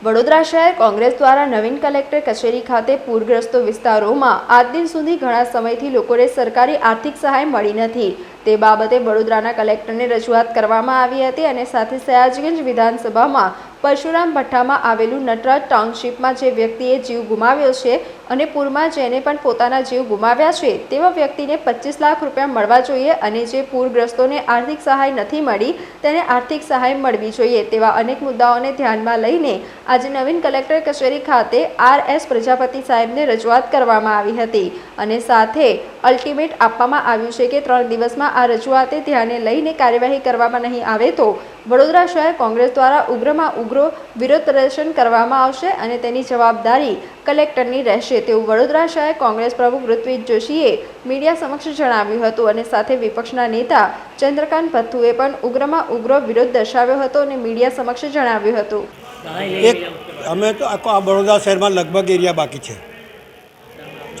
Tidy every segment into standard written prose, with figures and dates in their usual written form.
વડોદરા શહેર કોંગ્રેસ દ્વારા નવીન કલેક્ટર કચેરી ખાતે પૂરગ્રસ્ત વિસ્તારોમાં આજ દિન સુધી ઘણા સમયથી લોકોને સરકારી આર્થિક સહાય મળી નથી તે બાબતે વડોદરાના કલેક્ટરને રજૂઆત કરવામાં આવી હતી અને સાથે સયાજગંજ વિધાનસભામાં પરશુરામ ભઠ્ઠામાં આવેલું નટરાજ ટાઉનશીપમાં જે વ્યક્તિએ જીવ ગુમાવ્યો છે અને પૂરમાં જેને પણ પોતાના જીવ ગુમાવ્યા છે તેવા વ્યક્તિને 25 લાખ રૂપિયા મળવા જોઈએ અને જે પૂરગ્રસ્તોને આર્થિક સહાય નથી મળી તેને આર્થિક સહાય મળવી જોઈએ તેવા અનેક મુદ્દાઓને ધ્યાનમાં લઈને આજે નવીન કલેક્ટર કચેરી ખાતે RS પ્રજાપતિ સાહેબને રજૂઆત કરવામાં આવી હતી અને સાથે અલ્ટિમેટ આપવામાં આવ્યું છે કે 3 દિવસમાં આ રજૂઆતે ધ્યાને લઈને કાર્યવાહી કરવામાં નહીં આવે તો વડોદરા શહેર કોંગ્રેસ દ્વારા ઉગ્રમાં ઉગ્ર વિરોધ પ્રદર્શન કરવામાં આવશે અને તેની જવાબદારી કલેક્ટરની રહેશે તેવું વડોદરા શહેર કોંગ્રેસ પ્રમુખ ઋત્વિજ જોશીએ મીડિયા સમક્ષ જણાવ્યું હતું અને સાથે વિપક્ષના નેતા ચંદ્રકાંત ભથ્થુએ પણ ઉગ્રમાં ઉગ્ર વિરોધ દર્શાવ્યો હતો અને મીડિયા સમક્ષ જણાવ્યું હતું અમે તો આ વડોદરા શહેરમાં લગભગ એરિયા બાકી છે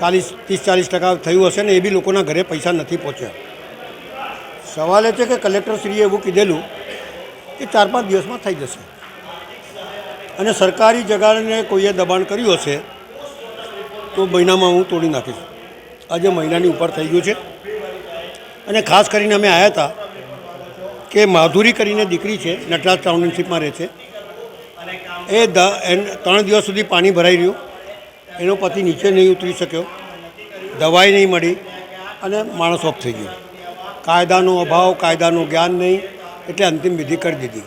30-40% થયું હશે ને એ બી લોકોના ઘરે પૈસા નથી પહોંચ્યા. સવાલ એ છે કે કલેક્ટરશ્રીએ એવું કીધેલું કે 4-5 દિવસમાં થઈ જશે અને સરકારી જગાને કોઈએ દબાણ કર્યું હશે તો મહિનામાં હું તોડી નાખીશ. આજે મહિનાની ઉપર થઈ ગયું છે અને ખાસ કરીને અમે આવ્યા હતા કે માધુરી કરીને દીકરી છે નટરાજ ટાઉનશીપમાં રહે છે એ 3 દિવસ સુધી પાણી ભરાઈ રહ્યું, એનો પતિ નીચે નહીં ઉતરી શક્યો, દવાઈ નહીં મળી અને માણસ ઓફ થઈ ગયો. કાયદાનો અભાવ, કાયદાનું જ્ઞાન નહીં એટલે અંતિમ વિધિ કરી દીધી.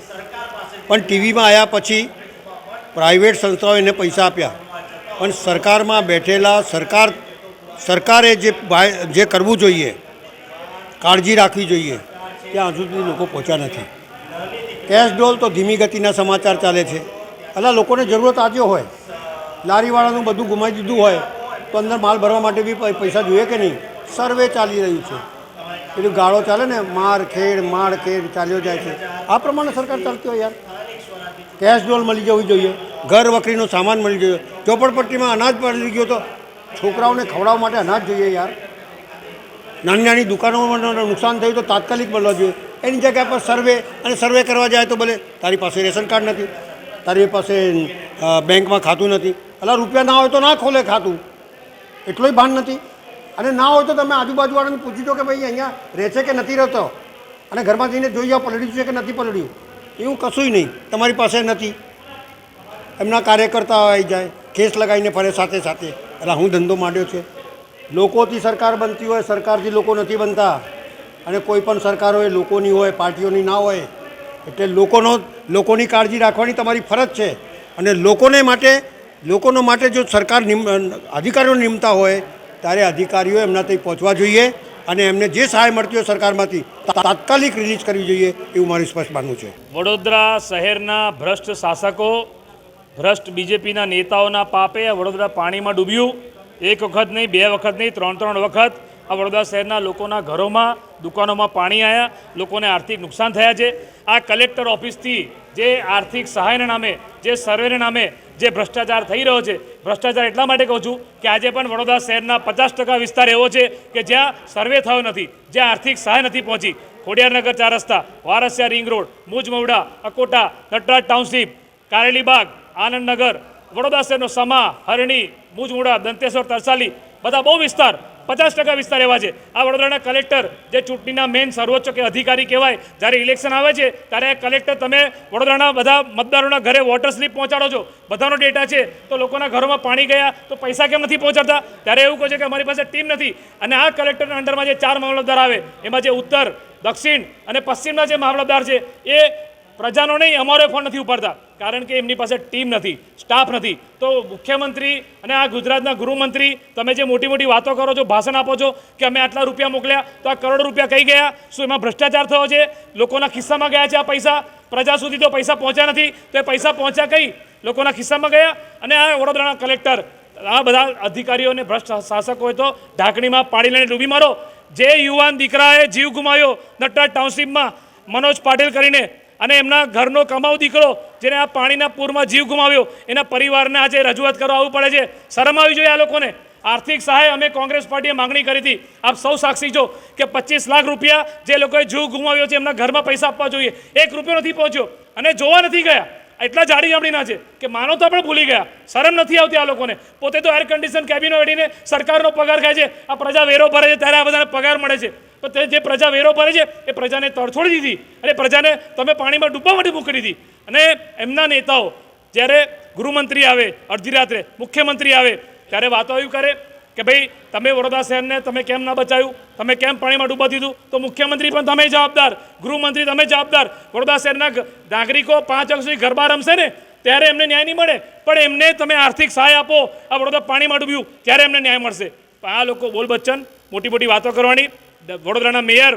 પણ ટીવીમાં આવ્યા પછી પ્રાઇવેટ સંસ્થાઓ એને પૈસા આપ્યા પણ સરકારમાં બેઠેલા સરકારે જે કરવું જોઈએ, કાળજી રાખવી જોઈએ ત્યાં હજુ સુધી લોકો પહોંચ્યા નથી. કેશ ડોલ તો ધીમી ગતિના સમાચાર ચાલે છે. અલા લોકોને જરૂરત આજે હોય, લારીવાળાનું બધું ગુમાવી દીધું હોય તો અંદર માલ ભરવા માટે બી પૈસા જોઈએ કે નહીં. સર્વે ચાલી રહ્યું છે, પેલું ગાળો ચાલે ને માળ ખેડ ચાલ્યો જાય છે, આ પ્રમાણે સરકાર ચાલતી હોય યાર. કેશ ડોલ મળી જવી જોઈએ, ઘર વખરીનો સામાન મળી જોઈએ. ઝોપડપટ્ટીમાં અનાજ મળી ગયો તો છોકરાઓને ખવડાવવા માટે અનાજ જોઈએ યાર. નાની નાની દુકાનોમાં નુકસાન થયું તો તાત્કાલિક મળવા જોઈએ. એની જગ્યા પર સર્વે કરવા જાય તો ભલે તારી પાસે રેશન કાર્ડ નથી, તારી પાસે બેંકમાં ખાતું નથી. અલા રૂપિયા ના હોય તો ના ખોલે ખાતું, એટલોય ભાન નથી. અને ના હોય તો તમે આજુબાજુવાળાને પૂછી દો કે ભાઈ અહીંયા રહે છે કે નથી રહેતો, અને ઘરમાં જઈને જોઈ જાઓ પલળ્યું છે કે નથી પલળ્યું. એવું કશુંય નહીં, તમારી પાસે નથી. એમના કાર્યકર્તા આવી જાય, કેસ લગાવીને ફરે સાથે સાથે. એટલે હું ધંધો માંડ્યો છે. લોકોથી સરકાર બનતી હોય, સરકારથી લોકો નથી બનતા. અને કોઈ પણ સરકાર હોય લોકોની હોય, પાર્ટીઓની ના હોય. એટલે લોકોની કાળજી રાખવાની તમારી ફરજ છે. અને લોકોનો માટે જો સરકાર અધિકારીઓ નિમતા હોય ત્યારે અધિકારીઓ એમના ત્યાં પહોંચવા જોઈએ અને એમને જે સહાય મળતી હોય સરકારમાંથી તાત્કાલિક રિલીઝ કરવી જોઈએ એવું મારું સ્પષ્ટ માનવું છે. વડોદરા શહેરના ભ્રષ્ટ શાસકો, ભ્રષ્ટ બીજેપીના નેતાઓના પાપે વડોદરા પાણીમાં ડૂબ્યું. એક વખત નહીં, 2 વખત નહીં, 3 વખત આ વડોદરા શહેરના લોકોના ઘરોમાં, દુકાનોમાં પાણી આવ્યા, લોકોને આર્થિક નુકસાન થયા છે. આ કલેક્ટર ઓફિસથી જે આર્થિક સહાયના નામે, જે સર્વેના નામે જે ભ્રષ્ટાચાર થઈ રહ્યો છે, ભ્રષ્ટાચાર એટલા માટે કહું છું કે આજે પણ વડોદરા શહેરના 50% વિસ્તાર એવો છે કે જ્યાં સર્વે થયો નથી, જ્યાં આર્થિક સહાય નથી પહોંચી. ખોડિયારનગર 4 રસ્તા, Varasiya ring road, Mujamvada, Akota, Natraj township, Karelibaug, Anandnagar, Vadodara શહેરનો સમા, હરણી, મુજમવડા, દંતેશ્વર, તરસાલી, બધા બહુ વિસ્તાર, 50% વિસ્તાર એવા છે. આ વડોદરાના કલેક્ટર જે ચૂંટણીના મેઇન સર્વોચ્ચ કે અધિકારી કહેવાય, જ્યારે ઇલેક્શન આવે છે ત્યારે કલેક્ટર તમે વડોદરાના બધા મતદારોના ઘરે વોટર સ્લીપ પહોંચાડો છો, બધાનો ડેટા છે. તો લોકોના ઘરોમાં પાણી ગયા તો પૈસા કેમ નથી પહોંચાડતા? ત્યારે એવું કહે છે કે અમારી પાસે ટીમ નથી. અને આ કલેક્ટરના અંડરમાં જે 4 મામલતદાર આવે એમાં જે ઉત્તર, દક્ષિણ અને પશ્ચિમના જે મામલતદાર છે એ પ્રજાનો નહીં, અમારો ફોન નથી ઉપાડતા, કારણ કે એમની પાસે ટીમ નથી, સ્ટાફ નથી. તો મુખ્યમંત્રી અને આ ગુજરાતના ગૃહમંત્રી, તમે જે મોટી મોટી વાતો કરો છો, ભાષણ આપો છો કે અમે આટલા રૂપિયા મોકલ્યા, તો આ કરોડો રૂપિયા કઈ ગયા? શું એમાં ભ્રષ્ટાચાર થયો છે? લોકોના ખિસ્સામાં ગયા છે આ પૈસા? પ્રજા સુધી તો પૈસા પહોંચ્યા નથી, તો એ પૈસા પહોંચ્યા કઈ? લોકોના ખિસ્સામાં ગયા. અને આ વડોદરાના કલેક્ટર, આ બધા અધિકારીઓને ભ્રષ્ટ શાસક હોય તો ઢાંકણીમાં પાણી લઈને ડૂબી મારો. જે યુવાન દીકરાએ જીવ ગુમાવ્યો નટરાજ ટાઉનશીપમાં, મનોજ પાટીલ કરીને, અને એમના ઘરનો કમાઉ દીકરો જેને આ પાણીના પૂરમાં જીવ ગુમાવ્યો, એના પરિવારને આજે રજૂઆત કરવા આવવું પડે છે. શરમ આવી જોઈએ આ લોકોને. આર્થિક સહાય અમે કોંગ્રેસ પાર્ટીએ માંગણી કરી હતી. આપ સૌ સાક્ષી છો કે 25 લાખ રૂપિયા જે લોકોએ જીવ ગુમાવ્યો છે એમના ઘરમાં પૈસા આપવા જોઈએ, 1 રૂપિયો નથી પહોંચ્યો અને જોવા નથી ગયા. એટલા જાડી જામડીના છે કે માનવતા પણ ભૂલી ગયા. શરમ નથી આવતી આ લોકોને. પોતે તો એર કન્ડિશન કેબિનો વેડીને સરકારનો પગાર ખાય છે, આ પ્રજા વેરો ભરે છે ત્યારે આ બધાને પગાર મળે છે. તો તે જે પ્રજા વેરો ભરે છે એ પ્રજાને તડછોડી દીધી અને પ્રજાને તમે પાણીમાં ડૂબવા માટે મૂકી દીધી. અને એમના નેતાઓ જ્યારે ગૃહમંત્રી આવે અડધી રાત્રે, મુખ્યમંત્રી આવે ત્યારે વાતો આવી કરે કે ભાઈ તમે વડોદરા શહેરને તમે કેમ ના બચાવ્યું, તમે કેમ પાણીમાં ડૂબવા દીધું. તો મુખ્યમંત્રી પણ તમે જવાબદાર, ગૃહમંત્રી તમે જવાબદાર. વડોદરા શહેરના નાગરિકો 5 વાગ્યા સુધી ગરબા રમશે ને ત્યારે એમને ન્યાય નહીં મળે, પણ એમને તમે આર્થિક સહાય આપો, આ વડોદરા પાણીમાં ડૂબ્યું ત્યારે એમને ન્યાય મળશે. આ લોકો બોલ બચ્ચન મોટી મોટી વાતો કરવાની. વડોદરાના મેયર